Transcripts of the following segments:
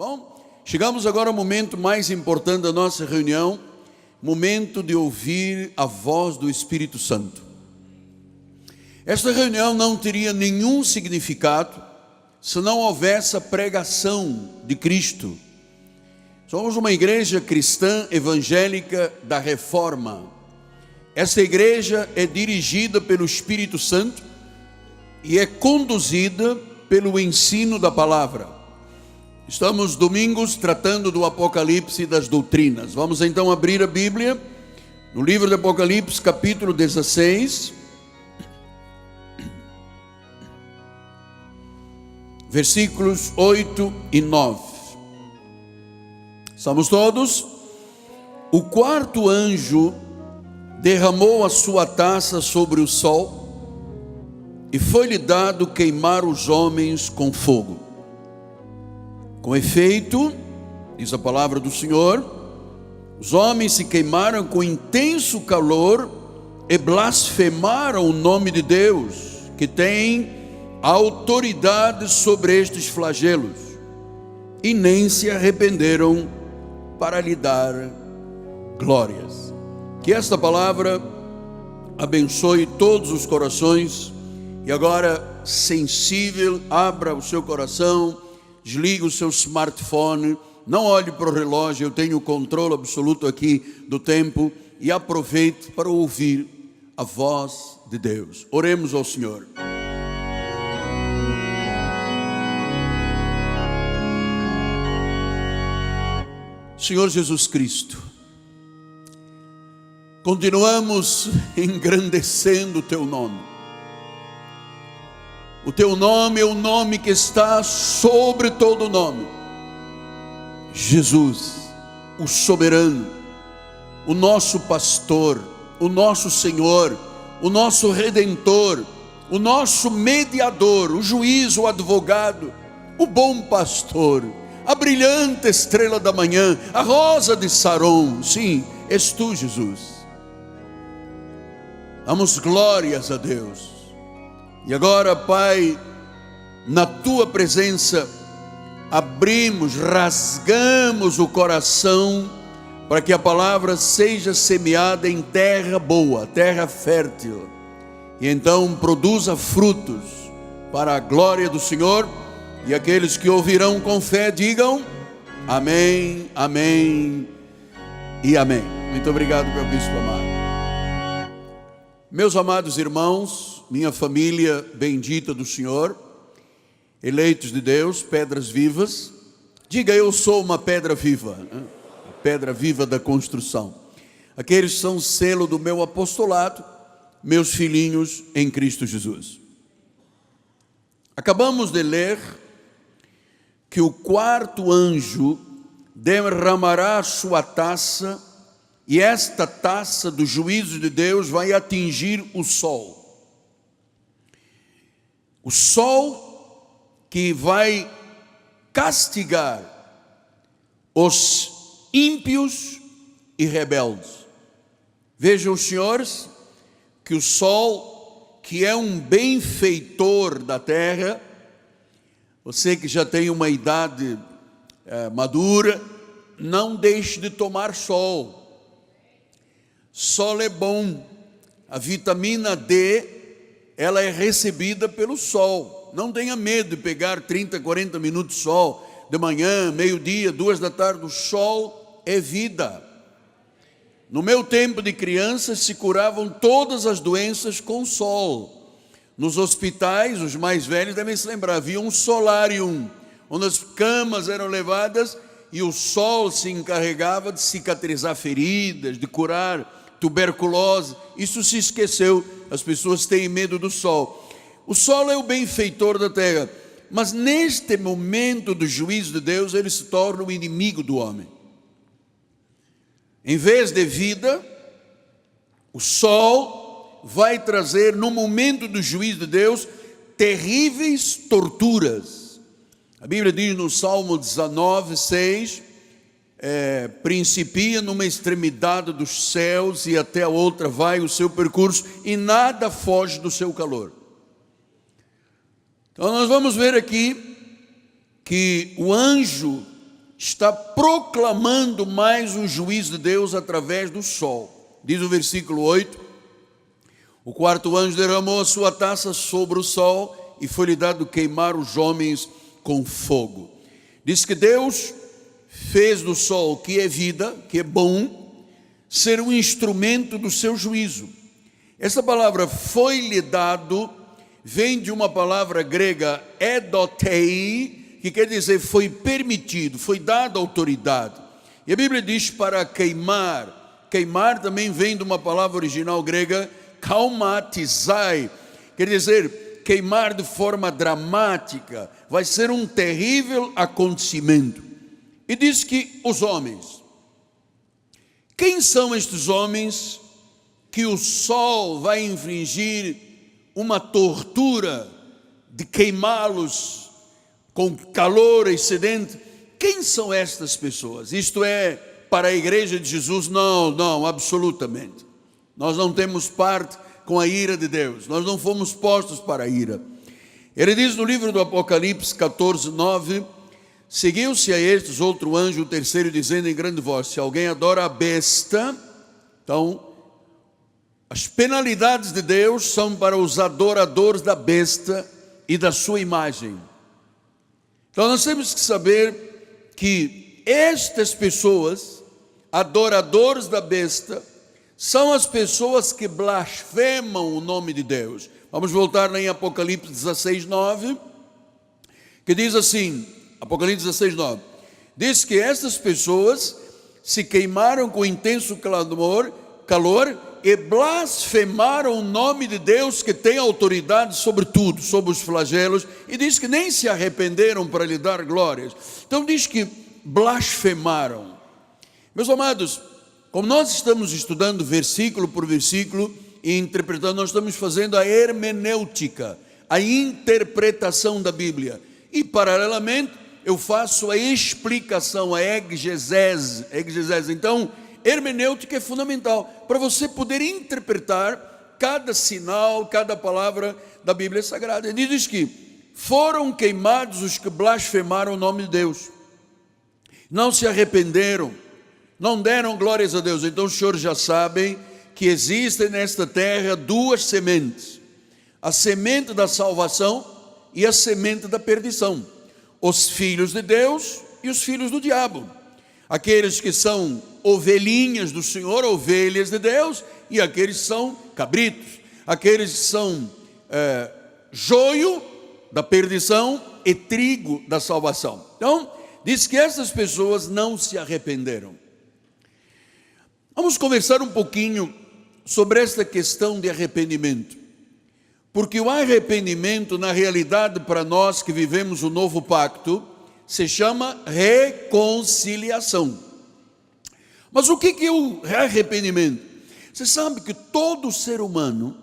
Bom, chegamos agora ao momento mais importante da nossa reunião, momento de ouvir a voz do Espírito Santo. Esta reunião não teria nenhum significado se não houvesse a pregação de Cristo. Somos uma igreja cristã evangélica da Reforma. Esta igreja é dirigida pelo Espírito Santo e é conduzida pelo ensino da palavra. Estamos domingos tratando do Apocalipse e das doutrinas. Vamos então abrir a Bíblia no livro de Apocalipse, capítulo 16, versículos 8 e 9. Estamos todos? O quarto anjo derramou a sua taça sobre o sol e foi-lhe dado queimar os homens com fogo. Com efeito, diz a palavra do Senhor, os homens se queimaram com intenso calor e blasfemaram o nome de Deus, que tem autoridade sobre estes flagelos, e nem se arrependeram para lhe dar glórias. Que esta palavra abençoe todos os corações. E agora, sensível, abra o seu coração, desligue o seu smartphone, não olhe para o relógio, eu tenho o controle absoluto aqui do tempo, e aproveite para ouvir a voz de Deus. Oremos ao Senhor. Senhor Jesus Cristo, continuamos engrandecendo o Teu nome. O Teu nome é o nome que está sobre todo nome. Jesus, o soberano, o nosso pastor, o nosso Senhor, o nosso redentor, o nosso mediador, o juiz, o advogado, o bom pastor, a brilhante estrela da manhã, a rosa de Saron. Sim, és Tu, Jesus. Damos glórias a Deus. E agora, Pai, na Tua presença, abrimos, rasgamos o coração, para que a palavra seja semeada em terra boa, terra fértil, e então produza frutos para a glória do Senhor. E aqueles que ouvirão com fé, digam amém, amém e amém. Muito obrigado, meu bispo amado. Meus amados irmãos, minha família bendita do Senhor, eleitos de Deus, pedras vivas, diga: eu sou uma pedra viva, pedra viva da construção. Aqueles são o selo do meu apostolado, meus filhinhos em Cristo Jesus. Acabamos de ler que o quarto anjo derramará a sua taça, e esta taça do juízo de Deus vai atingir o sol. O sol que vai castigar os ímpios e rebeldes. Vejam, senhores, que o sol, que é um benfeitor da terra, você que já tem uma idade madura, não deixe de tomar sol. Sol é bom. A vitamina D, ela é recebida pelo sol. Não tenha medo de pegar 30, 40 minutos de sol, de manhã, meio-dia, 2 da tarde. O sol é vida. No meu tempo de criança, se curavam todas as doenças com sol. Nos hospitais, os mais velhos devem se lembrar, havia um solarium, onde as camas eram levadas e o sol se encarregava de cicatrizar feridas, de curar tuberculose. Isso se esqueceu, as pessoas têm medo do sol. O sol é o benfeitor da terra, mas neste momento do juízo de Deus, ele se torna o inimigo do homem. Em vez de vida, o sol vai trazer, no momento do juízo de Deus, terríveis torturas. A Bíblia diz no Salmo 19, 6, principia numa extremidade dos céus e até a outra vai o seu percurso, e nada foge do seu calor. Então nós vamos ver aqui que o anjo está proclamando mais o juízo de Deus através do sol. Diz o versículo 8: o quarto anjo derramou a sua taça sobre o sol e foi-lhe dado queimar os homens com fogo. Diz que Deus fez do sol, que é vida, que é bom, ser um instrumento do seu juízo. Essa palavra foi-lhe dado vem de uma palavra grega edotei, que quer dizer foi permitido, foi dada autoridade. E a Bíblia diz para queimar. Queimar também vem de uma palavra original grega kaumatizai, quer dizer queimar de forma dramática, vai ser um terrível acontecimento. E diz que os homens, quem são estes homens que o sol vai infligir uma tortura de queimá-los com calor excedente? Quem são estas pessoas? Isto é, para a igreja de Jesus? Não, absolutamente. Nós não temos parte com a ira de Deus, nós não fomos postos para a ira. Ele diz no livro do Apocalipse 14:9: seguiu-se a estes outro anjo, o terceiro, dizendo em grande voz: se alguém adora a besta, então as penalidades de Deus são para os adoradores da besta e da sua imagem. Então nós temos que saber que estas pessoas, adoradores da besta, são as pessoas que blasfemam o nome de Deus. Vamos voltar lá em Apocalipse 16:9, que diz assim, Apocalipse 16:9, diz que estas pessoas se queimaram com intenso calor e blasfemaram o nome de Deus, que tem autoridade sobre tudo, sobre os flagelos, e diz que nem se arrependeram para lhe dar glórias. Então diz que blasfemaram. Meus amados, como nós estamos estudando versículo por versículo e interpretando, nós estamos fazendo a hermenêutica, a interpretação da Bíblia, e paralelamente eu faço a explicação, a exegese. Então, hermenêutica é fundamental para você poder interpretar cada sinal, cada palavra da Bíblia Sagrada. Ele diz que foram queimados os que blasfemaram o nome de Deus, não se arrependeram, não deram glórias a Deus. Então os senhores já sabem que existem nesta terra duas sementes: a semente da salvação e a semente da perdição, os filhos de Deus e os filhos do diabo, aqueles que são ovelhinhas do Senhor, ovelhas de Deus, e aqueles que são cabritos, aqueles que são joio da perdição e trigo da salvação. Então diz que essas pessoas não se arrependeram. Vamos conversar um pouquinho sobre esta questão de arrependimento, porque o arrependimento, na realidade, para nós que vivemos o novo pacto, se chama reconciliação. Mas o que é o arrependimento? Você sabe que todo ser humano,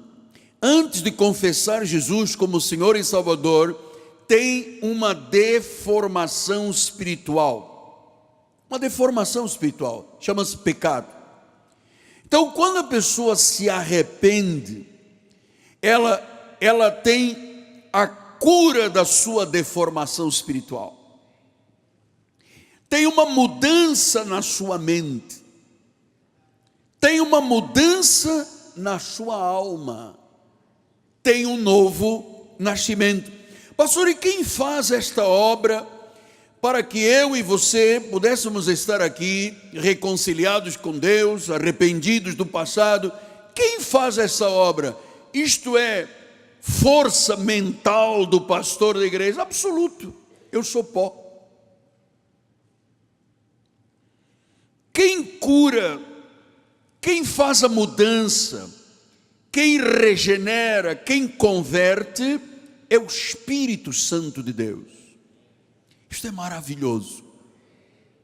antes de confessar Jesus como Senhor e Salvador, tem uma deformação espiritual. Uma deformação espiritual, chama-se pecado. Então, quando a pessoa se arrepende, ela tem a cura da sua deformação espiritual. Tem uma mudança na sua mente, tem uma mudança na sua alma, tem um novo nascimento. Pastor, e quem faz esta obra para que eu e você pudéssemos estar aqui reconciliados com Deus, arrependidos do passado? Quem faz essa obra? Isto é força mental do pastor da igreja? Absoluto, eu sou pó. Quem cura, quem faz a mudança, quem regenera, quem converte, é o Espírito Santo de Deus. Isto é maravilhoso.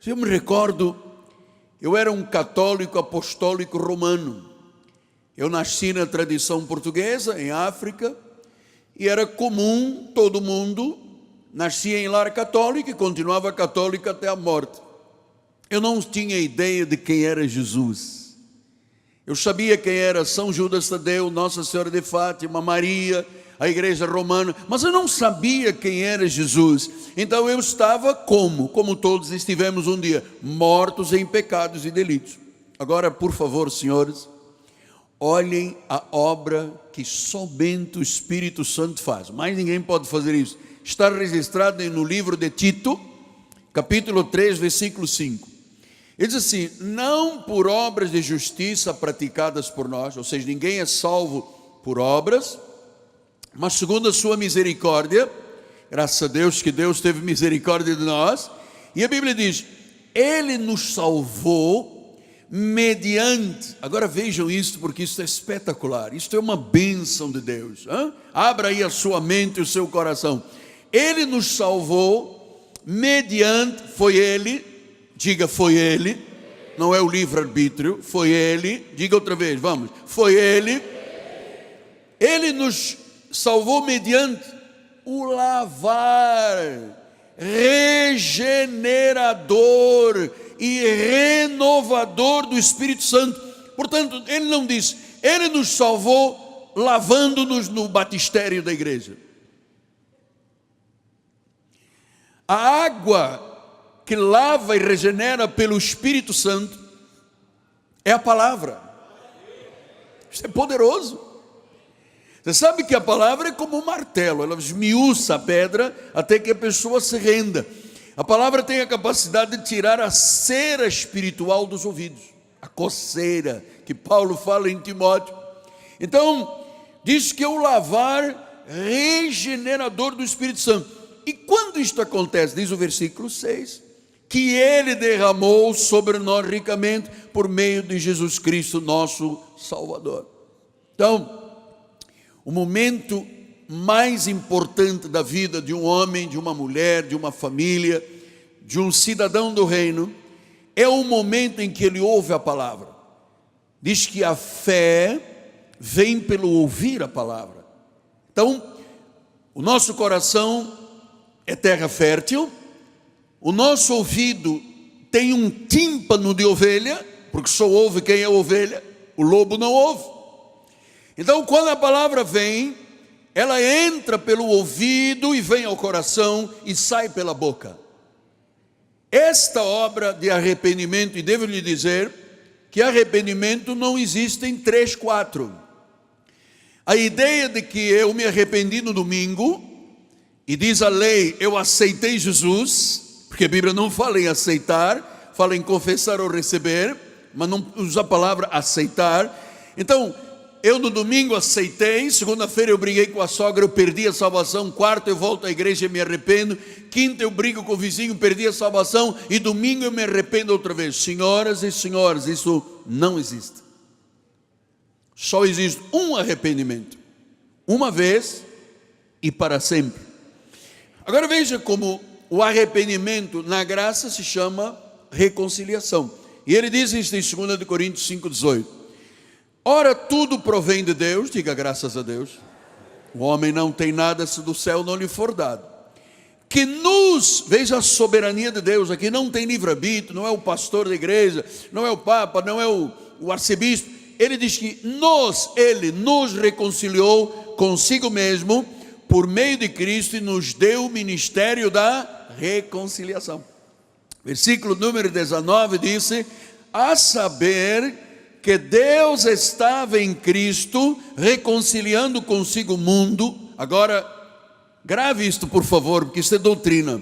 Eu me recordo, eu era um católico apostólico romano. Eu nasci na tradição portuguesa, em África, e era comum, todo mundo nascia em lar católico e continuava católico até a morte. Eu não tinha ideia de quem era Jesus. Eu sabia quem era São Judas Tadeu, Nossa Senhora de Fátima, Maria, a igreja romana, mas eu não sabia quem era Jesus. Então eu estava como todos estivemos um dia, mortos em pecados e delitos. Agora, por favor, senhores, olhem a obra que somente o Espírito Santo faz. Mais ninguém pode fazer isso. Está registrado no livro de Tito, capítulo 3, versículo 5. Ele diz assim: não por obras de justiça praticadas por nós, ou seja, ninguém é salvo por obras, mas segundo a sua misericórdia, graças a Deus que Deus teve misericórdia de nós, e a Bíblia diz, Ele nos salvou mediante, agora vejam isso, porque isso é espetacular, isso é uma bênção de Deus, hein? Abra aí a sua mente e o seu coração. Ele nos salvou mediante, foi Ele, diga foi Ele, não é o livre-arbítrio, foi Ele, diga outra vez, vamos, foi Ele. Ele nos salvou mediante o lavar regenerador e renovador do Espírito Santo. Portanto, ele não diz, ele nos salvou lavando-nos no batistério da igreja. A água que lava e regenera pelo Espírito Santo é a palavra. Isso é poderoso. Você sabe que a palavra é como um martelo, ela esmiuça a pedra até que a pessoa se renda. A palavra tem a capacidade de tirar a cera espiritual dos ouvidos, a coceira que Paulo fala em Timóteo. Então, diz que é o lavar regenerador do Espírito Santo. E quando isto acontece, diz o versículo 6, que Ele derramou sobre nós ricamente por meio de Jesus Cristo, nosso Salvador. Então, o momento mais importante da vida de um homem, de uma mulher, de uma família, de um cidadão do reino, é o momento em que ele ouve a palavra. Diz que a fé vem pelo ouvir a palavra. Então, o nosso coração é terra fértil, o nosso ouvido tem um tímpano de ovelha, porque só ouve quem é ovelha, o lobo não ouve. Então, quando a palavra vem, ela entra pelo ouvido e vem ao coração e sai pela boca. Esta obra de arrependimento, e devo lhe dizer que arrependimento não existe em 3, 4. A ideia de que eu me arrependi no domingo, e diz a lei, eu aceitei Jesus, porque a Bíblia não fala em aceitar, fala em confessar ou receber, mas não usa a palavra aceitar. Então, eu no domingo aceitei, segunda-feira eu briguei com a sogra, eu perdi a salvação, quarta eu volto à igreja e me arrependo, quinta eu brigo com o vizinho, perdi a salvação, e domingo eu me arrependo outra vez. Senhoras e senhores, isso não existe. Só existe um arrependimento, uma vez e para sempre. Agora veja como o arrependimento na graça se chama reconciliação. E ele diz isso em 2 Coríntios 5,18. Ora, tudo provém de Deus, diga graças a Deus. O homem não tem nada se do céu não lhe for dado. Que nos, veja a soberania de Deus, aqui não tem livre-arbítrio, não é o pastor da igreja, não é o papa, não é o arcebispo. Ele diz que ele nos reconciliou consigo mesmo, por meio de Cristo, e nos deu o ministério da reconciliação. Versículo número 19 disse, a saber que Deus estava em Cristo, reconciliando consigo o mundo. Agora, grave isto por favor, porque isso é doutrina.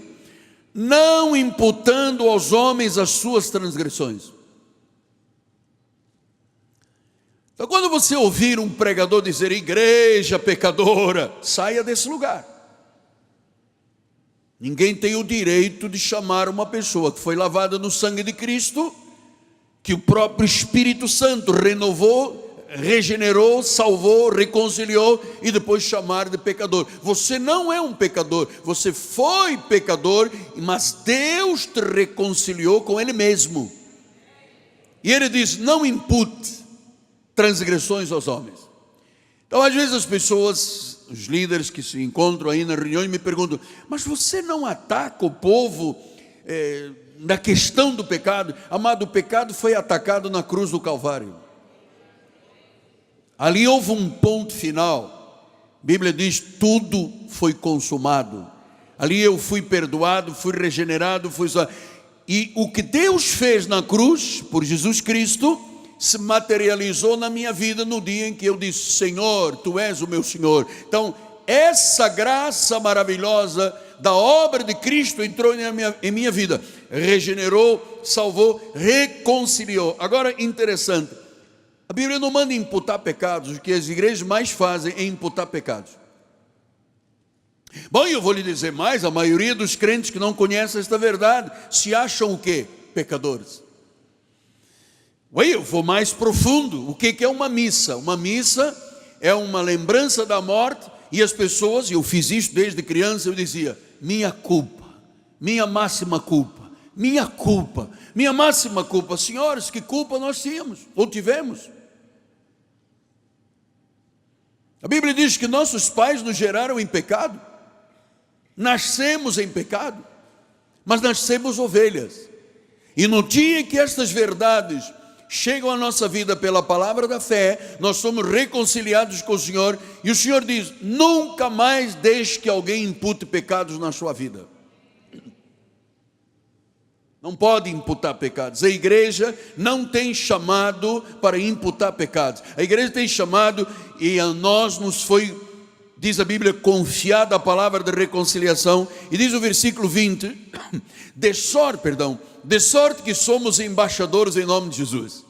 Não imputando aos homens as suas transgressões. Então, quando você ouvir um pregador dizer, igreja pecadora, saia desse lugar. Ninguém tem o direito de chamar uma pessoa que foi lavada no sangue de Cristo, que o próprio Espírito Santo renovou, regenerou, salvou, reconciliou, e depois chamar de pecador. Você não é um pecador, você foi pecador, mas Deus te reconciliou com Ele mesmo. E Ele diz, não impute transgressões aos homens. Então às vezes as pessoas, os líderes que se encontram aí na reunião me perguntam, mas você não ataca o povo na questão do pecado? Amado, o pecado foi atacado na cruz do Calvário. Ali houve um ponto final. A Bíblia diz: tudo foi consumado. Ali eu fui perdoado, fui regenerado, e o que Deus fez na cruz, por Jesus Cristo, se materializou na minha vida no dia em que eu disse: Senhor, Tu és o meu Senhor. Então, essa graça maravilhosa da obra de Cristo entrou em minha vida, regenerou, salvou, reconciliou. Agora, interessante, a Bíblia não manda imputar pecados. O que as igrejas mais fazem é imputar pecados. Bom, eu vou lhe dizer mais: a maioria dos crentes que não conhecem esta verdade se acham o quê? Pecadores. Eu vou mais profundo. O que é uma missa? Uma missa é uma lembrança da morte, e as pessoas, eu fiz isso desde criança, eu dizia: minha culpa, minha máxima culpa, minha culpa, minha máxima culpa. Senhores, que culpa nós tínhamos ou tivemos? A Bíblia diz que nossos pais nos geraram em pecado. Nascemos em pecado, mas nascemos ovelhas. E no dia em que estas verdades chegam à nossa vida pela palavra da fé, nós somos reconciliados com o Senhor. E o Senhor diz: nunca mais deixe que alguém impute pecados na sua vida. Não pode imputar pecados. A igreja não tem chamado para imputar pecados. A igreja tem chamado, e a nós nos foi, diz a Bíblia, confiada a palavra de reconciliação. E diz o versículo 20: de sorte que somos embaixadores em nome de Jesus.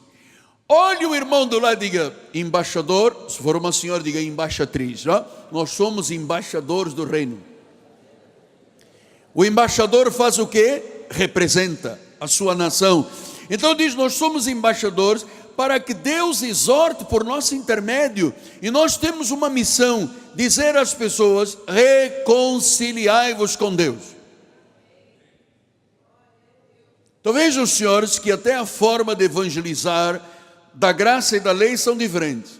Olhe o irmão do lado e diga: embaixador. Se for uma senhora, diga embaixatriz, não? Nós somos embaixadores do reino. O embaixador faz o quê? Representa a sua nação. Então diz: nós somos embaixadores para que Deus exorte por nosso intermédio. E nós temos uma missão: dizer às pessoas: reconciliai-vos com Deus. Então vejam, senhores, que até a forma de evangelizar da graça e da lei são diferentes.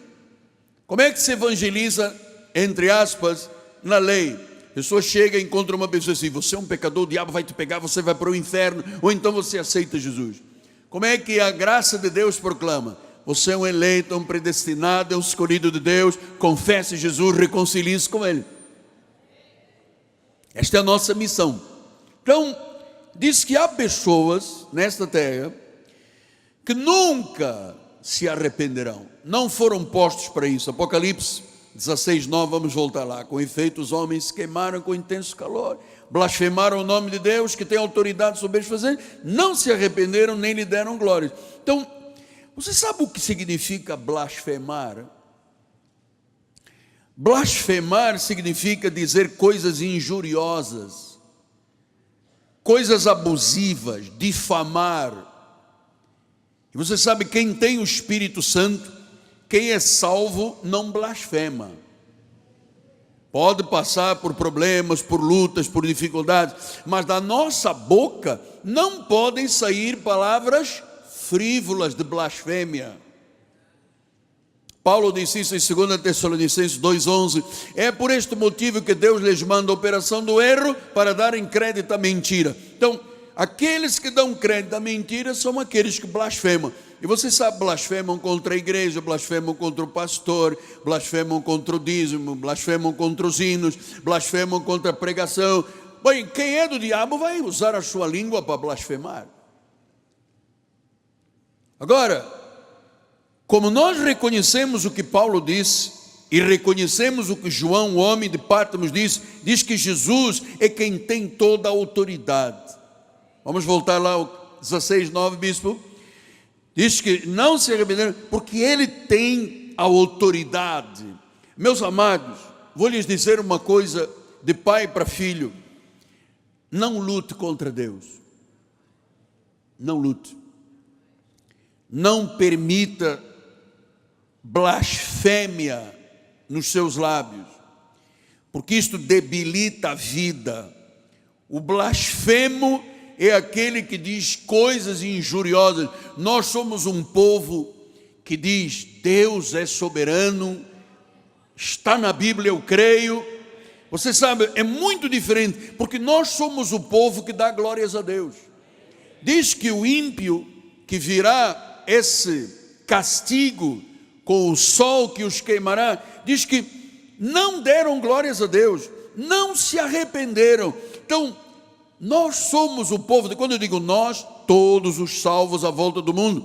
Como é que se evangeliza, entre aspas, na lei? A pessoa chega e encontra uma pessoa assim: você é um pecador, o diabo vai te pegar, você vai para o inferno. Ou então você aceita Jesus. Como é que a graça de Deus proclama? Você é um eleito, um predestinado, é um escolhido de Deus. Confesse Jesus, reconcilie-se com Ele. Esta é a nossa missão. Então, diz que há pessoas nesta terra que nunca se arrependerão. Não foram postos para isso. Apocalipse 16:9, vamos voltar lá. Com efeito, os homens se queimaram com intenso calor, blasfemaram o nome de Deus, que tem autoridade sobre eles fazer, não se arrependeram nem lhe deram glória. Então, você sabe o que significa blasfemar? Blasfemar significa dizer coisas injuriosas, coisas abusivas, difamar. E você sabe, quem tem o Espírito Santo, quem é salvo, não blasfema. Pode passar por problemas, por lutas, por dificuldades, mas da nossa boca não podem sair palavras frívolas de blasfêmia. Paulo disse isso em 2 Tessalonicenses 2:11. É por este motivo que Deus lhes manda a operação do erro, para darem crédito à mentira. Então, aqueles que dão crédito à mentira são aqueles que blasfemam. E você sabe, blasfemam contra a igreja, blasfemam contra o pastor, blasfemam contra o dízimo, blasfemam contra os hinos, blasfemam contra a pregação. Bem, quem é do diabo vai usar a sua língua para blasfemar. Agora, como nós reconhecemos o que Paulo disse, e reconhecemos o que João, o homem de Pátmos, diz que Jesus é quem tem toda a autoridade. Vamos voltar lá ao 16:9, bispo. Diz que não se arrependeram, porque Ele tem a autoridade. Meus amados, vou lhes dizer uma coisa de pai para filho: não lute contra Deus. Não lute. Não permita blasfêmia nos seus lábios, porque isto debilita a vida. O blasfemo é aquele que diz coisas injuriosas. Nós somos um povo que diz: Deus é soberano, está na Bíblia, eu creio. Você sabe, é muito diferente, porque nós somos o povo que dá glórias a Deus. Diz que o ímpio, que virá esse castigo com o sol que os queimará, diz que não deram glórias a Deus, não se arrependeram. Então, nós somos o povo, quando eu digo nós, todos os salvos à volta do mundo,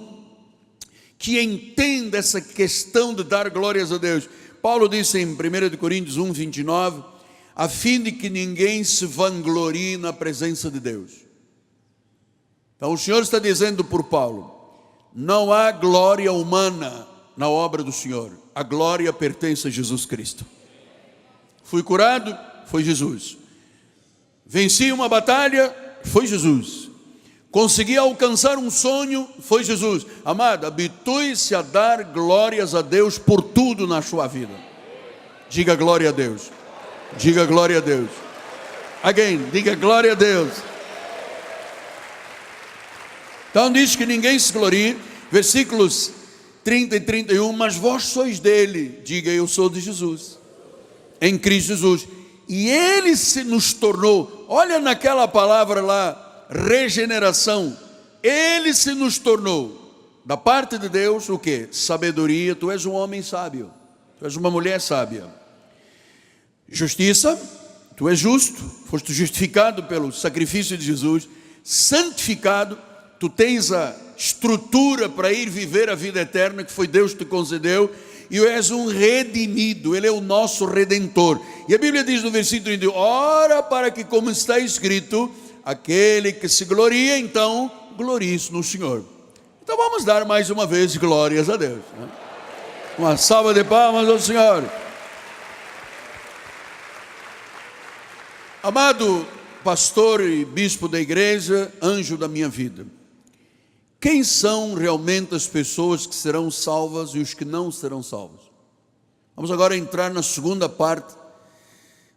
que entende essa questão de dar glórias a Deus. Paulo disse em 1 Coríntios 1, 29, a fim de que ninguém se vanglorie na presença de Deus. Então o Senhor está dizendo por Paulo, não há glória humana na obra do Senhor, a glória pertence a Jesus Cristo. Fui curado, foi Jesus. Venci uma batalha, foi Jesus. Consegui alcançar um sonho, foi Jesus. Amado, habitue-se a dar glórias a Deus por tudo na sua vida. Diga glória a Deus. Diga glória a Deus. Again, diga glória a Deus. Então diz que ninguém se glorie, versículos 30 e 31, mas vós sois dele. Diga, eu sou de Jesus, em Cristo Jesus. E ele se nos tornou, olha naquela palavra lá, regeneração. Ele se nos tornou, da parte de Deus, o que? Sabedoria. Tu és um homem sábio, tu és uma mulher sábia. Justiça, tu és justo, foste justificado pelo sacrifício de Jesus. Santificado, tu tens a estrutura para ir viver a vida eterna que foi Deus que te concedeu. E és um redimido, ele é o nosso redentor. E a Bíblia diz no versículo 31, ora para que, como está escrito, aquele que se gloria, então glorie-se no Senhor. Então vamos dar mais uma vez glórias a Deus, né? Uma salva de palmas ao Senhor. Amado pastor e bispo da igreja, anjo da minha vida, quem são realmente as pessoas que serão salvas e os que não serão salvos? Vamos agora entrar na segunda parte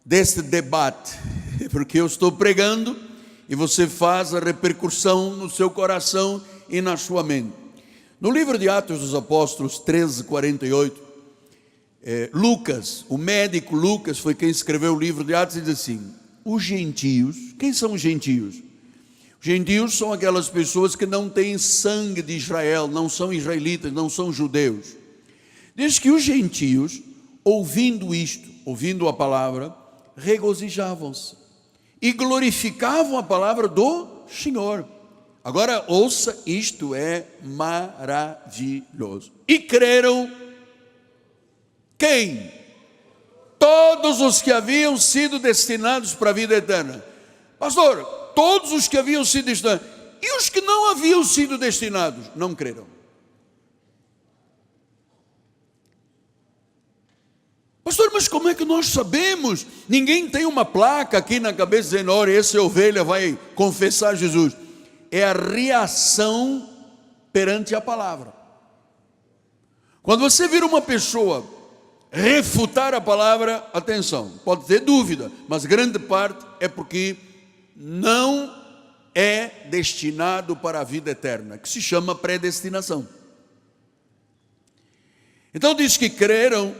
deste debate, porque eu estou pregando e você faz a repercussão no seu coração e na sua mente. No livro de Atos dos Apóstolos 13, 48, Lucas, o médico Lucas foi quem escreveu o livro de Atos e diz assim, os gentios, quem são os gentios? Gentios são aquelas pessoas que não têm sangue de Israel, não são israelitas, não são judeus. Diz que os gentios, ouvindo isto, ouvindo a palavra, regozijavam-se e glorificavam a palavra do Senhor. Agora ouça, isto é maravilhoso. E creram quem? Todos os que haviam sido destinados para a vida eterna. Pastor, todos os que haviam sido destinados. E os que não haviam sido destinados? Não creram. Pastor, mas como é que nós sabemos? Ninguém tem uma placa aqui na cabeça dizendo, olha, essa ovelha vai confessar Jesus. É a reação perante a palavra. Quando você vira uma pessoa refutar a palavra, atenção, pode ter dúvida, mas grande parte é porque não é destinado para a vida eterna, que se chama predestinação. Então diz que creram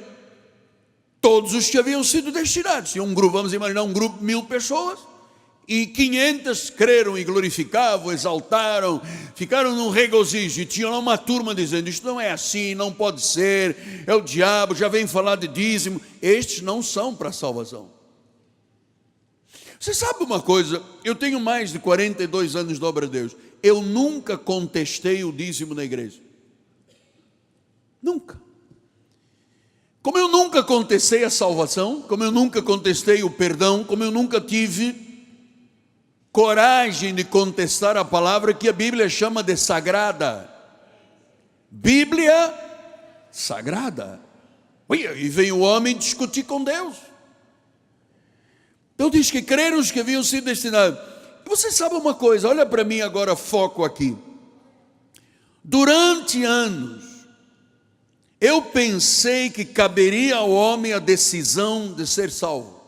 todos os que haviam sido destinados. Tinha um grupo, vamos imaginar um grupo de 1000 pessoas, e 500 creram e glorificavam, exaltaram, ficaram num regozijo, e tinha lá uma turma dizendo, isto não é assim, não pode ser, é o diabo, já vem falar de dízimo. Estes não são para a salvação. Você sabe uma coisa, eu tenho mais de 42 anos de obra de Deus, eu nunca contestei o dízimo na igreja. Nunca. Como eu nunca contestei a salvação, como eu nunca contestei o perdão, como eu nunca tive coragem de contestar a palavra que a Bíblia chama de sagrada. Bíblia sagrada. E vem o homem discutir com Deus. Então diz que creram os que haviam sido destinados. E você sabe uma coisa, olha para mim agora, foco aqui. Durante anos, eu pensei que caberia ao homem a decisão de ser salvo.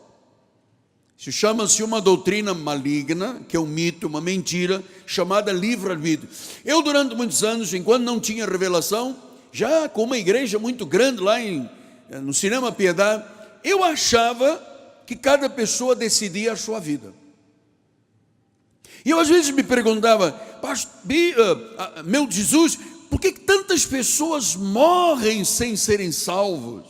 Isso chama-se uma doutrina maligna, que é um mito, uma mentira, chamada livre-arbítrio. Eu durante muitos anos, enquanto não tinha revelação, já com uma igreja muito grande lá no Cinema Piedade, eu achava que cada pessoa decidia a sua vida. E eu às vezes me perguntava, meu Jesus, por que tantas pessoas morrem sem serem salvos?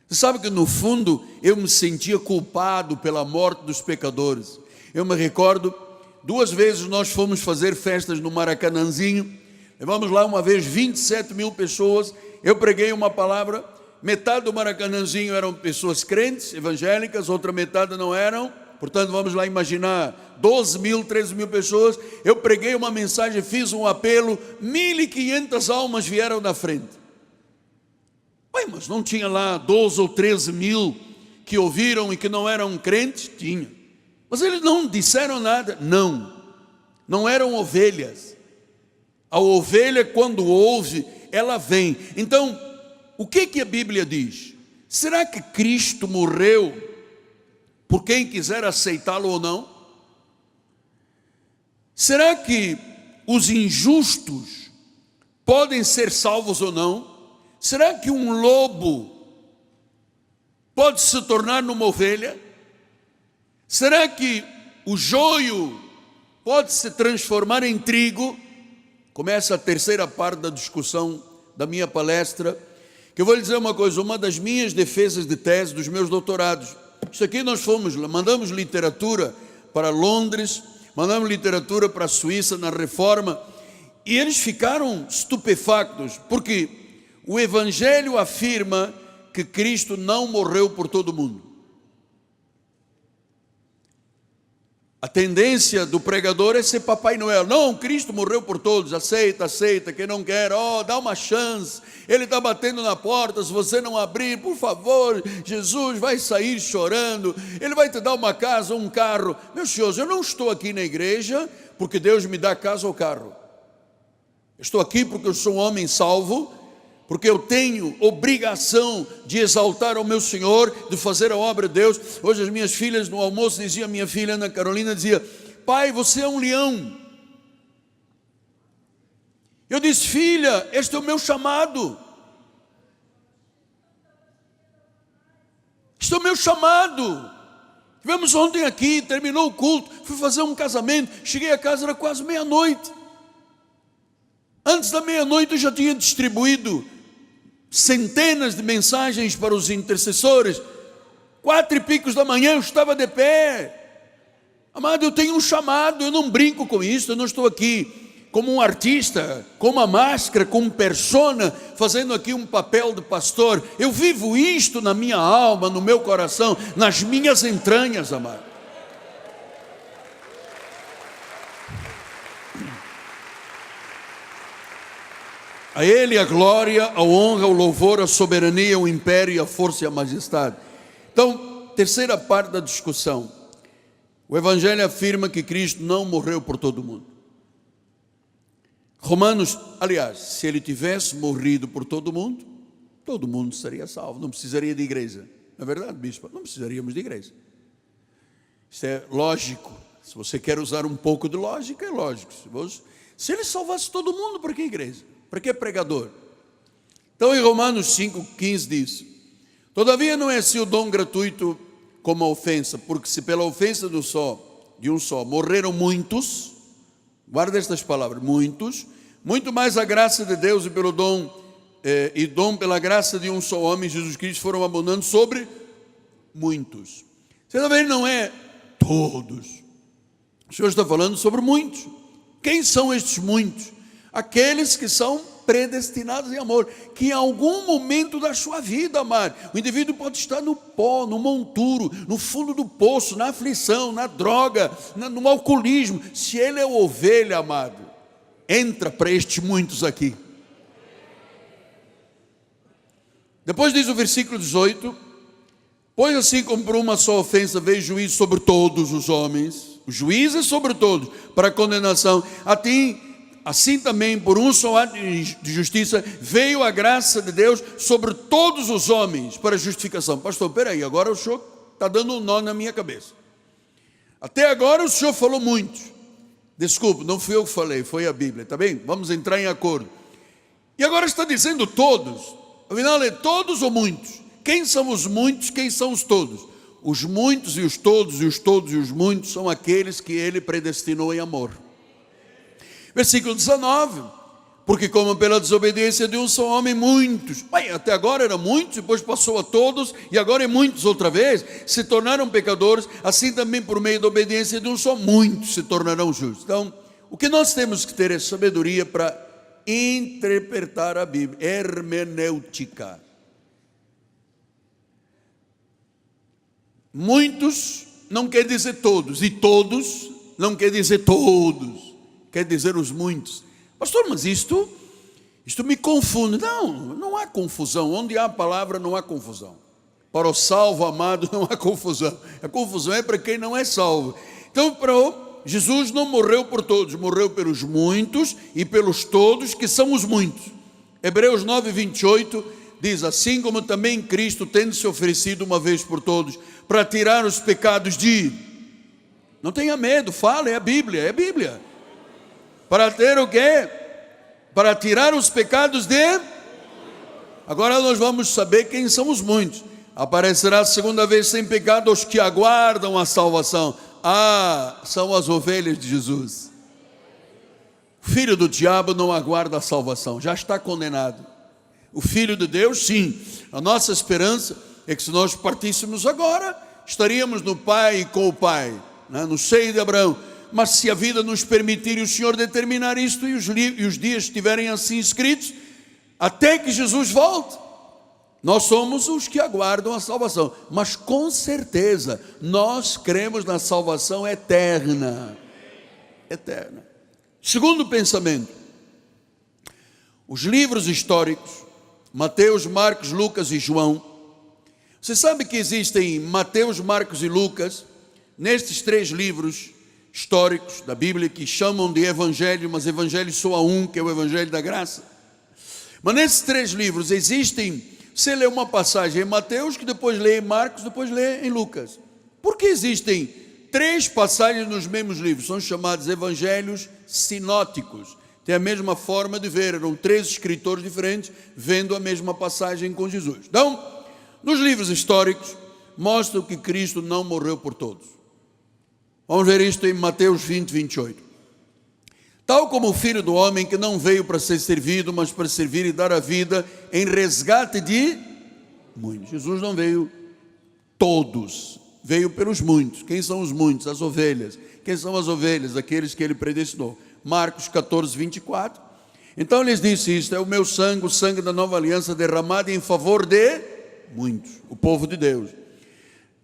Você sabe que no fundo eu me sentia culpado pela morte dos pecadores. Eu me recordo, 2 vezes nós fomos fazer festas no Maracanãzinho, levamos lá uma vez 27 mil pessoas, eu preguei uma palavra, metade do Maracanãzinho eram pessoas crentes, evangélicas, outra metade não eram, portanto vamos lá imaginar 12 mil, 13 mil pessoas, eu preguei uma mensagem, fiz um apelo, 1.500 almas vieram na frente. Mas não tinha lá 12 ou 13 mil que ouviram e que não eram crentes? Tinha. Mas eles não disseram nada. Não eram ovelhas. A ovelha, quando ouve, ela vem. Então, o que a Bíblia diz? Será que Cristo morreu por quem quiser aceitá-lo ou não? Será que os injustos podem ser salvos ou não? Será que um lobo pode se tornar numa ovelha? Será que o joio pode se transformar em trigo? Começa a terceira parte da discussão da minha palestra, que eu vou lhe dizer uma coisa, uma das minhas defesas de tese dos meus doutorados. Isso aqui nós mandamos literatura para Londres, mandamos literatura para a Suíça na Reforma, e eles ficaram estupefactos, porque o Evangelho afirma que Cristo não morreu por todo mundo. A tendência do pregador é ser Papai Noel. Não, Cristo morreu por todos, aceita, quem não quer, dá uma chance, Ele está batendo na porta, se você não abrir, por favor, Jesus vai sair chorando, Ele vai te dar uma casa, um carro. Meus senhores, eu não estou aqui na igreja porque Deus me dá casa ou carro. Eu estou aqui porque eu sou um homem salvo, porque eu tenho obrigação de exaltar ao meu Senhor, de fazer a obra de Deus. Hoje as minhas filhas no almoço diziam, minha filha Ana Carolina dizia, pai, você é um leão. Eu disse, filha, este é o meu chamado. Este é o meu chamado. Tivemos ontem aqui, terminou o culto, fui fazer um casamento, cheguei a casa, era quase meia-noite. Antes da meia-noite eu já tinha distribuído centenas de mensagens para os intercessores. 4 e pico da manhã eu estava de pé. Amado, eu tenho um chamado, eu não brinco com isso, eu não estou aqui como um artista, com uma máscara, com uma persona, fazendo aqui um papel de pastor. Eu vivo isto na minha alma, no meu coração, nas minhas entranhas, amado. A Ele a glória, a honra, o louvor, a soberania, o império, a força e a majestade. Então, terceira parte da discussão. O Evangelho afirma que Cristo não morreu por todo mundo. Romanos, aliás, se Ele tivesse morrido por todo mundo seria salvo, não precisaria de igreja. Não é verdade, bispo? Não precisaríamos de igreja. Isso é lógico. Se você quer usar um pouco de lógica, é lógico. Se Ele salvasse todo mundo, por que igreja? Para que pregador? Então em Romanos 5,15 diz, todavia não é assim o dom gratuito como a ofensa, porque se pela ofensa de um só morreram muitos, guarda estas palavras, muitos, muito mais a graça de Deus e pelo dom pela graça de um só homem, Jesus Cristo, foram abundando sobre muitos. Você está vendo, não é todos, o Senhor está falando sobre muitos. Quem são estes muitos? Aqueles que são predestinados em amor, que em algum momento da sua vida, amado, o indivíduo pode estar no pó, no monturo, no fundo do poço, na aflição, na droga, no alcoolismo. Se ele é ovelha, amado, entra para estes muitos aqui. Depois diz o versículo 18, pois assim como por uma só ofensa veio juízo sobre todos os homens, o juízo é sobre todos, para condenação, assim também, por um só ato de justiça, veio a graça de Deus sobre todos os homens para justificação. Pastor, peraí, agora o senhor está dando um nó na minha cabeça. Até agora o senhor falou muito. Desculpe, não fui eu que falei, foi a Bíblia, tá bem? Vamos entrar em acordo. E agora está dizendo todos. Afinal, é todos ou muitos? Quem são os muitos, quem são os todos? Os muitos e os todos, e os todos e os muitos são aqueles que Ele predestinou em amor. Versículo 19, Porque como pela desobediência de um só homem, muitos, até agora eram muitos, depois passou a todos, e agora é muitos outra vez, se tornaram pecadores, assim também por meio da obediência de um só, muitos se tornarão justos. Então, o que nós temos que ter é sabedoria para interpretar a Bíblia, hermenêutica. Muitos não quer dizer todos, e todos não quer dizer todos, quer dizer os muitos. Pastor, mas isto me confunde. Não há confusão. Onde há a palavra não há confusão. Para o salvo amado não há confusão. A confusão é para quem não é salvo. Então, Jesus não morreu por todos, morreu pelos muitos e pelos todos que são os muitos. Hebreus 9, 28 diz: assim como também Cristo tendo se oferecido uma vez por todos para tirar os pecados de... Não tenha medo, fala, é a Bíblia. Para ter o quê? Para tirar os pecados de... Agora nós vamos saber quem são os muitos. Aparecerá a segunda vez sem pecado os que aguardam a salvação. São as ovelhas de Jesus. O filho do diabo não aguarda a salvação, já está condenado. O filho de Deus, sim. A nossa esperança é que se nós partíssemos agora, estaríamos no Pai e com o Pai, no seio de Abraão. Mas se a vida nos permitir e o Senhor determinar isto, e os dias estiverem assim escritos, até que Jesus volte, nós somos os que aguardam a salvação. Mas com certeza, nós cremos na salvação eterna. Eterna. Segundo pensamento, os livros históricos, Mateus, Marcos, Lucas e João. Você sabe que existem Mateus, Marcos e Lucas, nestes 3 livros históricos da Bíblia, que chamam de evangelho, mas evangelho só há um, que é o evangelho da graça. Mas nesses 3 livros existem, você lê uma passagem em Mateus, que depois lê em Marcos, depois lê em Lucas. Por que existem 3 passagens nos mesmos livros? São chamados evangelhos sinóticos. Tem a mesma forma de ver, eram 3 escritores diferentes vendo a mesma passagem com Jesus. Então, nos livros históricos, mostram que Cristo não morreu por todos. Vamos ver isto em Mateus 20, 28. Tal como o Filho do Homem, que não veio para ser servido, mas para servir e dar a vida em resgate de muitos. Jesus não veio todos, veio pelos muitos. Quem são os muitos? As ovelhas. Quem são as ovelhas? Aqueles que ele predestinou. Marcos 14, 24. Então lhes disse isto: é o meu sangue, o sangue da nova aliança, derramado em favor de muitos, o povo de Deus.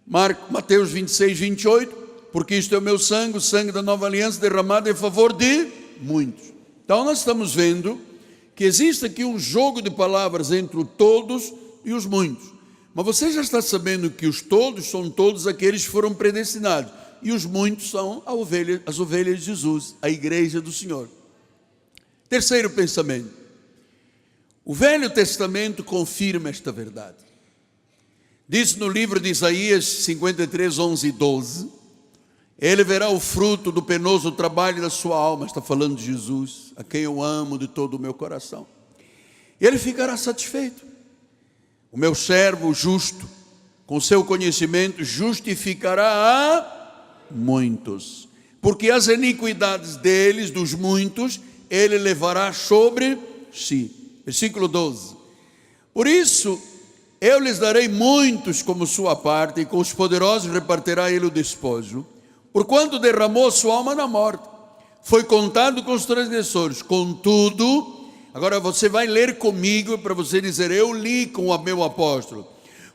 Mateus 26, 28. Porque isto é o meu sangue, o sangue da nova aliança, derramado em favor de muitos. Então nós estamos vendo que existe aqui um jogo de palavras entre o todos e os muitos. Mas você já está sabendo que os todos são todos aqueles que foram predestinados, e os muitos são as ovelhas de Jesus, a igreja do Senhor. Terceiro pensamento: o Velho Testamento confirma esta verdade. Diz no livro de Isaías 53, 11 e 12: ele verá o fruto do penoso trabalho da sua alma. Está falando de Jesus, a quem eu amo de todo o meu coração. E ele ficará satisfeito. O meu servo justo, com seu conhecimento, justificará a muitos, porque as iniquidades deles, dos muitos, ele levará sobre si. Versículo 12: por isso eu lhes darei muitos como sua parte, e com os poderosos repartirá ele o despojo. Porquanto derramou sua alma na morte, foi contado com os transgressores. Contudo, agora você vai ler comigo para você dizer: eu li com o meu apóstolo.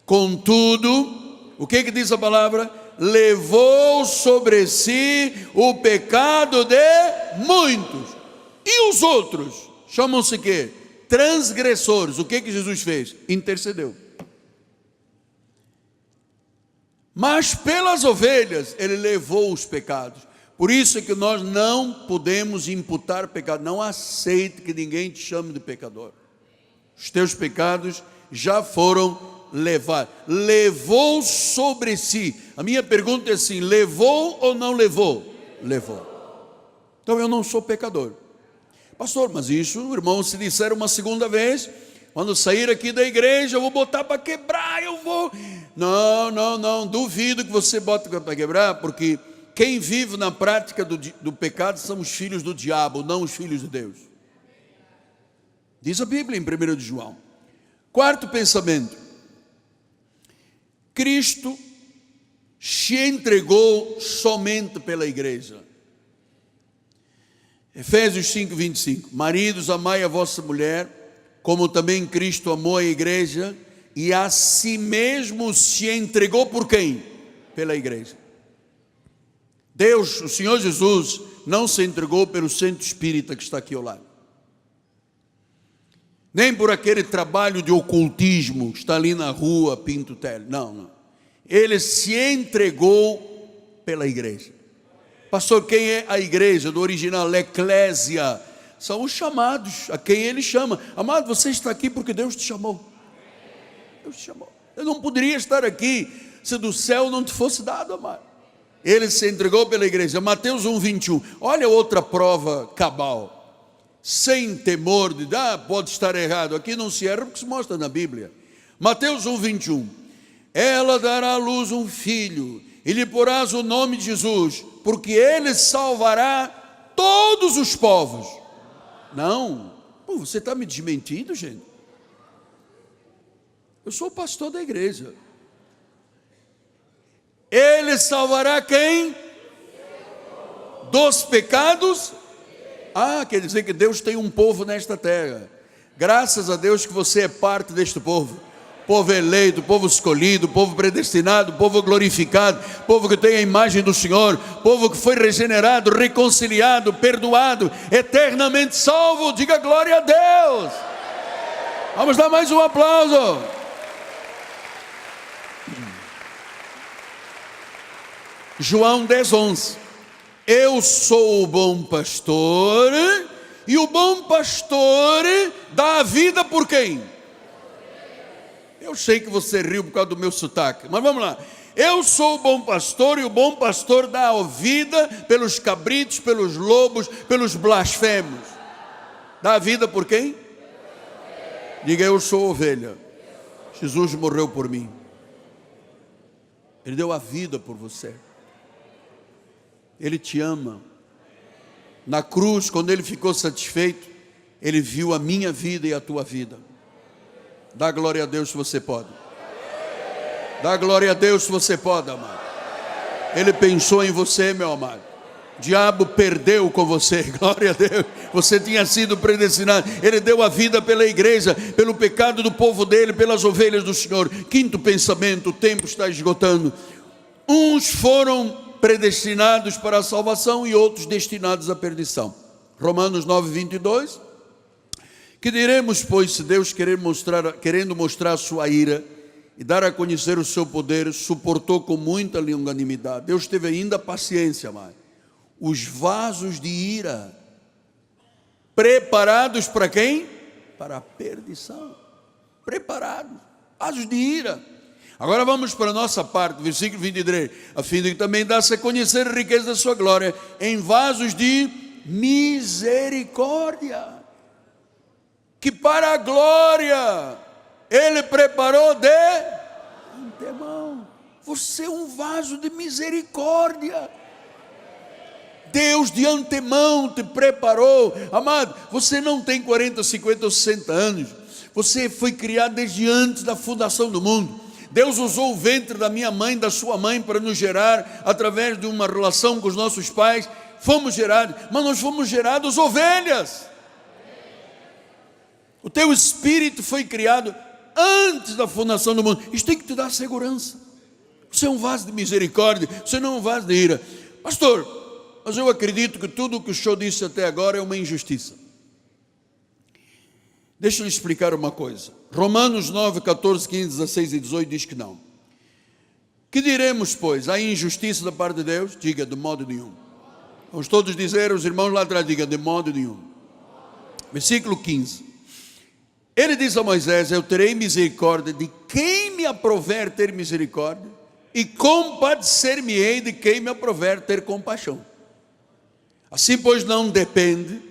Contudo, o que diz a palavra? Levou sobre si o pecado de muitos. E os outros chamam-se quê? Transgressores. O que Jesus fez? Intercedeu. Mas pelas ovelhas ele levou os pecados. Por isso é que nós não podemos imputar pecado. Não aceite que ninguém te chame de pecador. Os teus pecados já foram levados. Levou sobre si. A minha pergunta é assim: levou ou não levou? Levou. Então eu não sou pecador. Pastor, mas isso, irmão, se disser uma segunda vez, quando sair aqui da igreja, eu vou botar para quebrar, eu vou... Não, duvido que você bote para quebrar, porque quem vive na prática do pecado são os filhos do diabo, não os filhos de Deus. Diz a Bíblia em 1 de João. Quarto pensamento: Cristo se entregou somente pela igreja. Efésios 5:25. Maridos, amai a vossa mulher, como também Cristo amou a igreja e a si mesmo se entregou por quem? Pela igreja. Deus, o Senhor Jesus, não se entregou pelo centro espírita que está aqui ao lado, nem por aquele trabalho de ocultismo que está ali na rua Pinto Tele. Não. Ele se entregou pela igreja. Pastor, quem é a igreja? Do original, eclésia. São os chamados, a quem ele chama. Amado, você está aqui porque Deus te chamou. Deus te chamou. Eu não poderia estar aqui se do céu não te fosse dado, amado. Ele se entregou pela igreja. Mateus 1:21. Olha outra prova cabal. Sem temor de, pode estar errado. Aqui não se erra porque se mostra na Bíblia. Mateus 1:21. Ela dará à luz um filho, e lhe porás o nome de Jesus, porque ele salvará todos os povos. Não, você está me desmentindo, gente? Eu sou o pastor da igreja. Ele salvará quem? Dos pecados. Quer dizer que Deus tem um povo nesta terra. Graças a Deus que você é parte deste povo. Povo eleito, povo escolhido, povo predestinado, povo glorificado, povo que tem a imagem do Senhor, povo que foi regenerado, reconciliado, perdoado, eternamente salvo. Diga glória a Deus. Vamos dar mais um aplauso. João 10:11. Eu sou o bom pastor, e o bom pastor dá a vida por quem? Eu sei que você riu por causa do meu sotaque, mas vamos lá. Eu sou o bom pastor, e o bom pastor dá a vida pelos cabritos, pelos lobos, pelos blasfemos. Dá a vida por quem? Diga: eu sou ovelha. Jesus morreu por mim. Ele deu a vida por você. Ele te ama. Na cruz, quando ele ficou satisfeito, ele viu a minha vida e a tua vida. Dá glória a Deus se você pode. Dá glória a Deus se você pode, amado. Ele pensou em você, meu amado. O diabo perdeu com você, glória a Deus. Você tinha sido predestinado. Ele deu a vida pela igreja, pelo pecado do povo dele, pelas ovelhas do Senhor. Quinto pensamento: o tempo está esgotando. Uns foram predestinados para a salvação e outros destinados à perdição. Romanos 9:22. Que diremos, pois, se Deus querendo mostrar a sua ira e dar a conhecer o seu poder, suportou com muita longanimidade? Deus teve ainda paciência, amado. Os vasos de ira, preparados para quem? Para a perdição. Preparados, vasos de ira. Agora vamos para a nossa parte, versículo 23. A fim de que também dá-se a conhecer a riqueza da sua glória em vasos de misericórdia, que para a glória ele preparou de antemão. Você é um vaso de misericórdia. Deus de antemão te preparou. Amado, você não tem 40, 50 ou 60 anos. Você foi criado desde antes da fundação do mundo. Deus usou o ventre da minha mãe, da sua mãe, para nos gerar, através de uma relação com os nossos pais. Fomos gerados, mas nós fomos gerados ovelhas. O teu espírito foi criado antes da fundação do mundo. Isso tem que te dar segurança. Você é um vaso de misericórdia, você não é um vaso de ira. Pastor, mas eu acredito que tudo o que o senhor disse até agora é uma injustiça. Deixa eu lhe explicar uma coisa. Romanos 9, 14, 15, 16 e 18 diz que não. Que diremos, pois? Há injustiça da parte de Deus? Diga: de modo nenhum. Vamos todos dizer, os irmãos lá atrás, diga: de modo nenhum. Versículo 15. Ele diz a Moisés: eu terei misericórdia de quem me aprover ter misericórdia, e compadecer-me-ei de quem me aprover ter compaixão. Assim, pois, não depende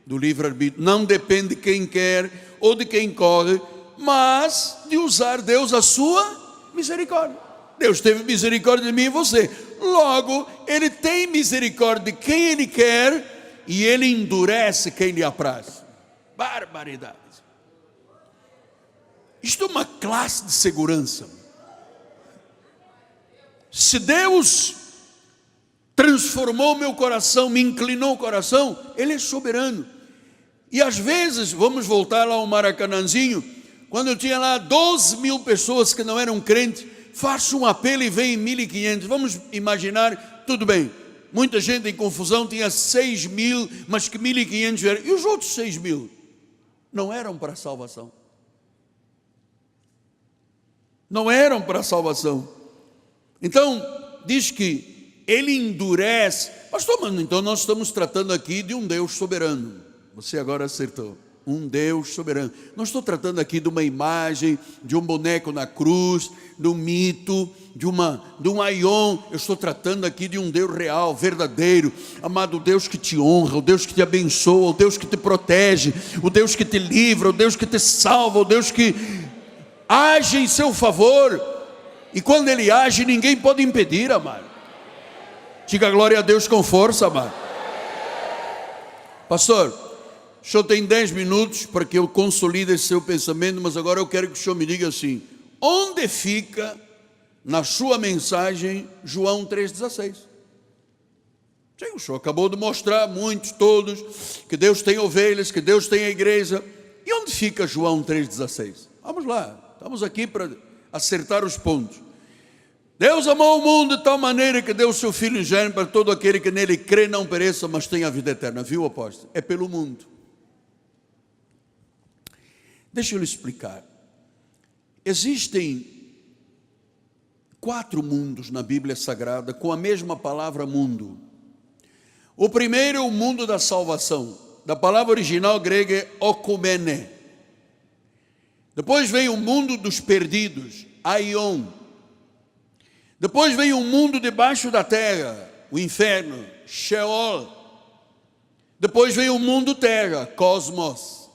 do livre-arbítrio, não depende de quem quer ou de quem corre, mas de usar Deus a sua misericórdia. Deus teve misericórdia de mim e você. Logo, Ele tem misericórdia de quem Ele quer, e Ele endurece quem lhe apraz. Barbaridade. Isto é uma classe de segurança. Se Deus transformou meu coração, me inclinou o coração, Ele é soberano. E às vezes, vamos voltar lá ao Maracanãzinho, quando eu tinha lá 12.000 pessoas que não eram crentes, faço um apelo e vem 1.500. Vamos imaginar, tudo bem, muita gente em confusão, tinha 6.000, mas que 1.500 vieram. E os outros 6.000 não eram para a salvação. Não eram para a salvação. Então, diz que Ele endurece. Pastor, mano, então nós estamos tratando aqui de um Deus soberano. Você agora acertou. Um Deus soberano. Não estou tratando aqui de uma imagem, de um boneco na cruz, de um mito, de um aion. Eu estou tratando aqui de um Deus real, verdadeiro. Amado, o Deus que te honra, o Deus que te abençoa, o Deus que te protege, o Deus que te livra, o Deus que te salva, o Deus que age em seu favor. E quando Ele age, ninguém pode impedir, amado. Diga glória a Deus com força, amado. Pastor, o senhor tem 10 minutos para que eu consolide esse seu pensamento, mas agora eu quero que o senhor me diga assim: onde fica na sua mensagem João 3,16? Sim, o senhor acabou de mostrar, muitos, todos, que Deus tem ovelhas, que Deus tem a igreja. E onde fica João 3,16? Vamos lá, estamos aqui para acertar os pontos. Deus amou o mundo de tal maneira que deu o seu Filho ingênuo para todo aquele que nele crê não pereça, mas tenha a vida eterna. Viu, apóstolo? É pelo mundo. Deixa eu lhe explicar. Existem 4 mundos na Bíblia Sagrada com a mesma palavra mundo. O primeiro é o mundo da salvação. Da palavra original grega é okumene. Depois vem o mundo dos perdidos, aion. Depois vem o mundo debaixo da terra, o inferno, Sheol. Depois vem o mundo terra, cosmos.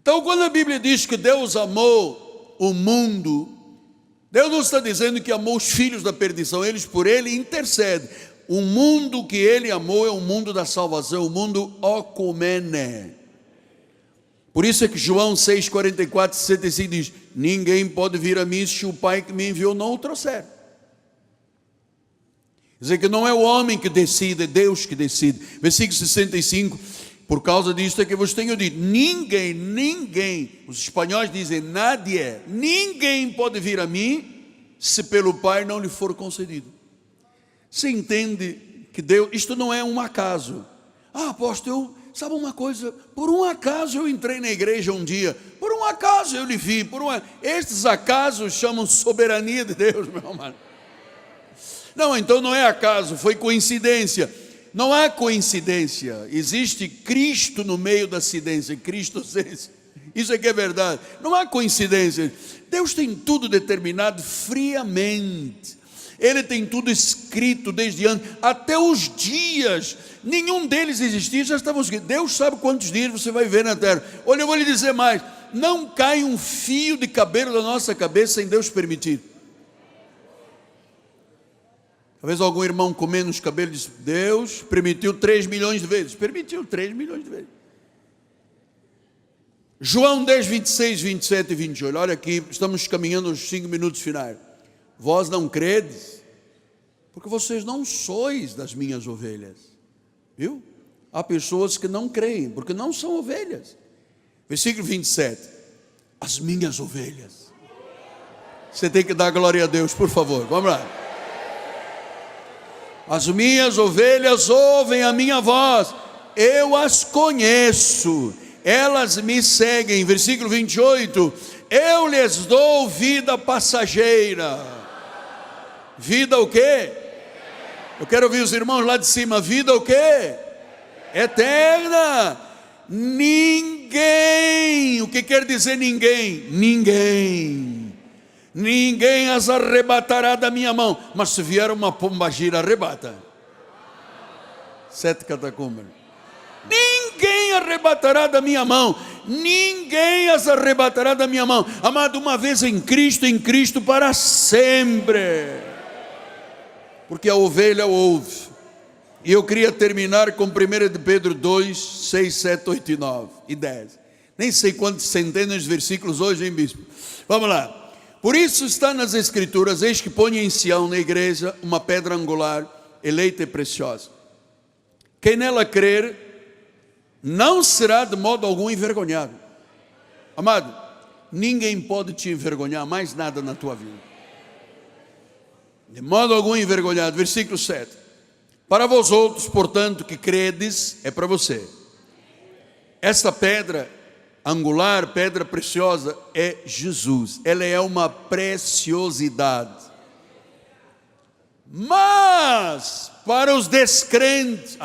Então, quando a Bíblia diz que Deus amou o mundo, Deus não está dizendo que amou os filhos da perdição, eles por Ele intercedem. O mundo que Ele amou é o mundo da salvação, o mundo okumene. Por isso é que João 6,44, 65 diz: ninguém pode vir a mim se o Pai que me enviou não o trouxer. Quer dizer que não é o homem que decide, é Deus que decide. Versículo 65, por causa disso é que vos tenho dito: ninguém, os espanhóis dizem nadie, ninguém pode vir a mim se pelo Pai não lhe for concedido. Você entende que Deus, isto não é um acaso. Ah, apóstolo, sabe uma coisa, por um acaso eu entrei na igreja um dia, por um acaso eu lhe vi, estes acasos chamam soberania de Deus, meu amado. Não, então não é acaso, foi coincidência. Não há coincidência, existe Cristo no meio da acidência, Cristo sense. Isso é que é verdade, não há coincidência. Deus tem tudo determinado friamente. Ele tem tudo escrito desde antes, até os dias, nenhum deles existia, já estavam escritos. Deus sabe quantos dias você vai ver na terra. Olha, eu vou lhe dizer mais: não cai um fio de cabelo da nossa cabeça sem Deus permitir. Talvez algum irmão comendo os cabelos disse: Deus permitiu 3 milhões de vezes. Permitiu 3 milhões de vezes. João 10, 26, 27 e 28. Olha aqui, estamos caminhando aos 5 minutos finais. Vós não credes, porque vocês não sois das minhas ovelhas. Viu? Há pessoas que não creem, porque não são ovelhas. Versículo 27. As minhas ovelhas. Você tem que dar glória a Deus, por favor. Vamos lá. As minhas ovelhas ouvem a minha voz, eu as conheço, elas me seguem. Versículo 28. Eu lhes dou vida passageira. Vida o quê? Eu quero ouvir os irmãos lá de cima. Vida o quê? Eterna. Ninguém. O que quer dizer ninguém? Ninguém as arrebatará da minha mão. Mas se vier uma pombagira, arrebata. 7 catacumbas. Ninguém arrebatará da minha mão. Ninguém as arrebatará da minha mão. Amado, uma vez em Cristo para sempre. Porque a ovelha ouve. E eu queria terminar com 1 de Pedro 2, 6, 7, 8 e 9 e 10. Nem sei quantos centenas de versículos hoje, hein, bispo? Vamos lá. Por isso está nas Escrituras: eis que ponho em Sião, na igreja, uma pedra angular, eleita e preciosa. Quem nela crer, não será de modo algum envergonhado. Amado, ninguém pode te envergonhar mais nada na tua vida. De modo algum envergonhado. Versículo 7. Para vós outros, portanto, que credes, é para você. Esta pedra angular, pedra preciosa, é Jesus. Ela é uma preciosidade. Mas para os descrentes,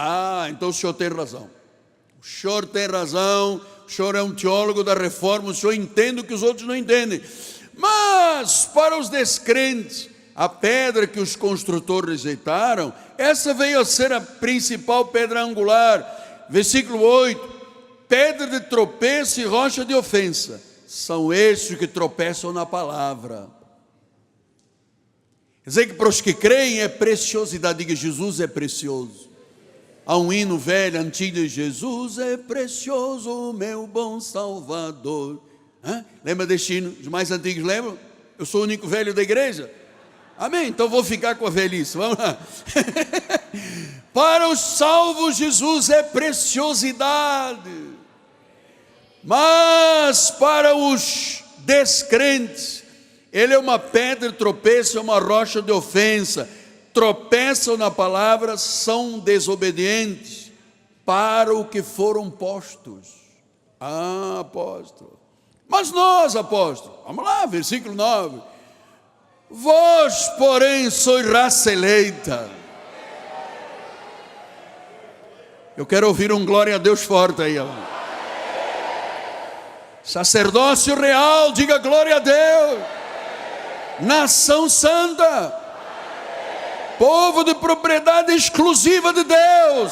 então o senhor tem razão. O senhor tem razão. O senhor é um teólogo da reforma. O senhor entende o que os outros não entendem. Mas para os descrentes, a pedra que os construtores rejeitaram, essa veio a ser a principal pedra angular. Versículo 8. Pedra de tropeço e rocha de ofensa. São estes que tropeçam na palavra. Quer dizer que para os que creem é preciosidade. Diga: Jesus é precioso. Há um hino velho, antigo, de Jesus é precioso, meu bom Salvador. Lembra deste hino? Os mais antigos lembram? Eu sou o único velho da igreja. Amém? Então vou ficar com a velhice. Vamos lá. Para os salvos, Jesus é preciosidade. Mas para os descrentes, ele é uma pedra de tropeço, é uma rocha de ofensa. Tropeçam na palavra, são desobedientes para o que foram postos. Apóstolo. Mas nós, apóstolo, vamos lá, versículo 9. Vós, porém, sois raça eleita. Eu quero ouvir um glória a Deus forte aí. Sacerdócio real, diga glória a Deus. Nação santa. Povo de propriedade exclusiva de Deus,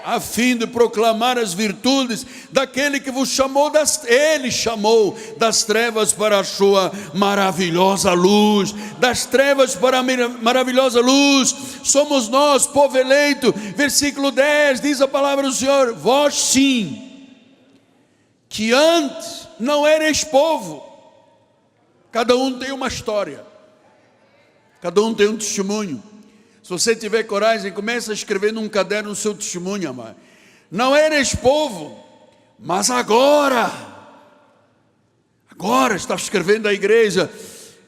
a fim de proclamar as virtudes daquele que vos chamou Ele chamou das trevas para a sua maravilhosa luz. Das trevas para a maravilhosa luz somos nós, povo eleito. Versículo 10, diz a palavra do Senhor: vós sim, que antes não erais povo. Cada um tem uma história. Cada um tem um testemunho. Se você tiver coragem, comece a escrever num caderno o seu testemunho, amado. Não eres povo, mas agora está escrevendo à igreja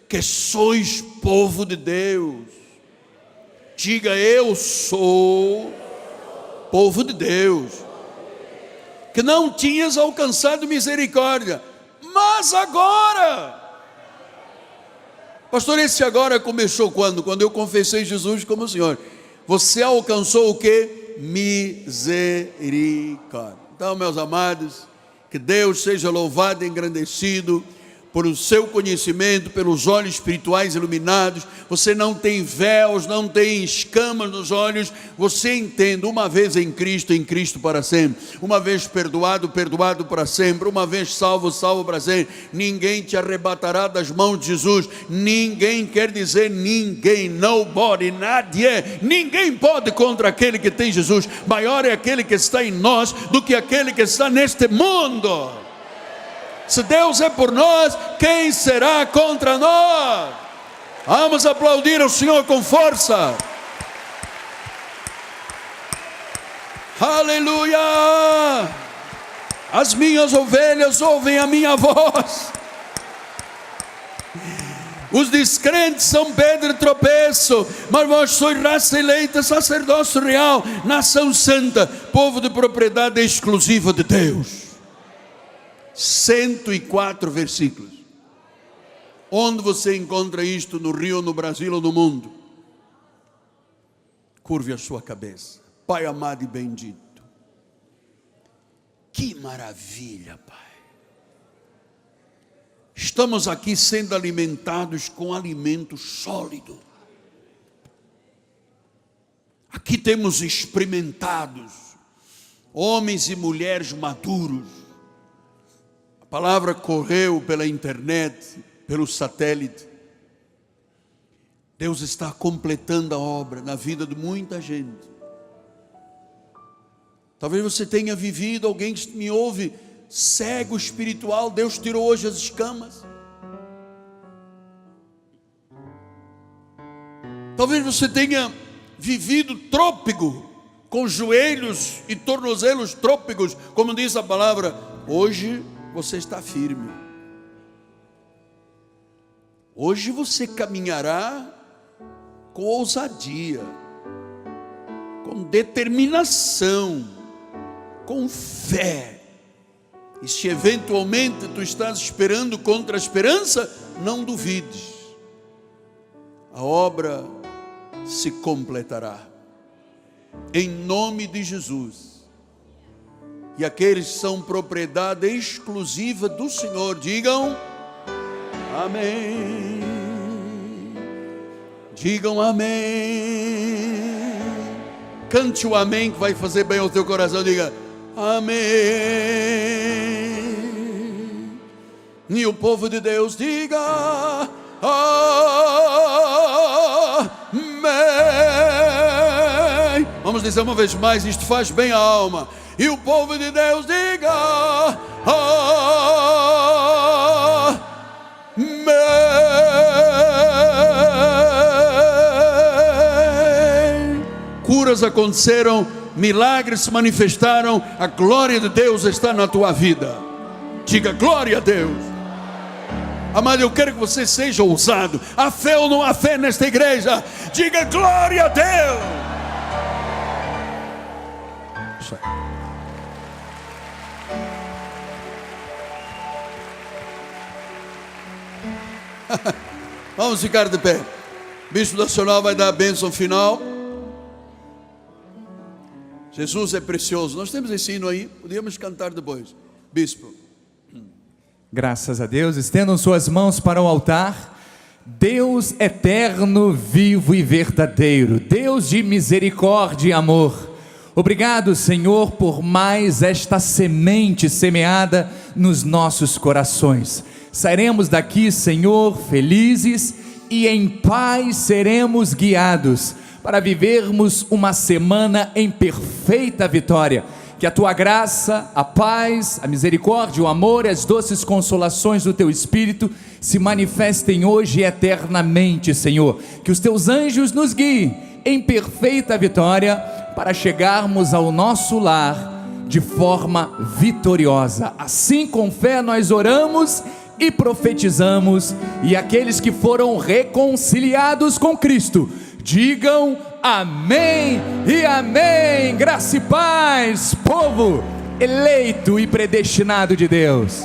que sois povo de Deus. Diga: eu sou povo de Deus. Que não tinhas alcançado misericórdia, mas agora. Pastor, esse agora começou quando? Quando eu confessei Jesus como Senhor. Você alcançou o que? Misericórdia. Então, meus amados, que Deus seja louvado e engrandecido por o seu conhecimento, pelos olhos espirituais iluminados. Você não tem véus, não tem escamas nos olhos. Você entende: uma vez em Cristo para sempre. Uma vez perdoado, perdoado para sempre. Uma vez salvo, salvo para sempre. Ninguém te arrebatará das mãos de Jesus. Ninguém quer dizer ninguém, nobody, nadie. Ninguém pode contra aquele que tem Jesus. Maior é aquele que está em nós do que aquele que está neste mundo. Se Deus é por nós, quem será contra nós? Vamos aplaudir ao Senhor com força. Aleluia! As minhas ovelhas ouvem a minha voz. Os descrentes são pedra de tropeço, mas vós sois raça eleita, sacerdócio real, nação santa, povo de propriedade exclusiva de Deus. 104 versículos. Onde você encontra isto? No Rio, no Brasil ou no mundo? Curve a sua cabeça. Pai amado e bendito, que maravilha, Pai. Estamos aqui sendo alimentados com alimento sólido. Aqui temos experimentados homens e mulheres maduros. A palavra correu pela internet, pelo satélite. Deus está completando a obra na vida de muita gente. Talvez você tenha vivido, alguém que me ouve, cego espiritual, Deus tirou hoje as escamas. Talvez você tenha vivido trôpego, com joelhos e tornozelos trôpegos, como diz a palavra. Hoje você está firme. Hoje você caminhará com ousadia, com determinação, com fé. E se eventualmente tu estás esperando contra a esperança, não duvides, a obra se completará, em nome de Jesus. E aqueles que são propriedade exclusiva do Senhor, digam amém. Digam amém. Cante o amém, que vai fazer bem ao teu coração. Diga amém. E o povo de Deus diga amém. Vamos dizer uma vez mais, isto faz bem à alma. E o povo de Deus diga amém. Curas aconteceram, milagres se manifestaram, a glória de Deus está na tua vida. Diga glória a Deus. Amado, eu quero que você seja ousado. Há fé ou não há fé nesta igreja? Diga glória a Deus. Isso aí. Vamos ficar de pé. Bispo Nacional vai dar a bênção final. Jesus é precioso. Nós temos esse hino aí, podíamos cantar depois. Bispo. Graças a Deus, estendam suas mãos para o altar. Deus eterno, vivo e verdadeiro, Deus de misericórdia e amor, obrigado, Senhor, por mais esta semente semeada nos nossos corações. Sairemos daqui, Senhor, felizes e em paz seremos guiados para vivermos uma semana em perfeita vitória. Que a tua graça, a paz, a misericórdia, o amor e as doces consolações do teu Espírito se manifestem hoje e eternamente, Senhor. Que os teus anjos nos guiem em perfeita vitória para chegarmos ao nosso lar de forma vitoriosa. Assim, com fé, nós oramos e profetizamos, e aqueles que foram reconciliados com Cristo, digam amém e amém. Graça e paz, povo eleito e predestinado de Deus.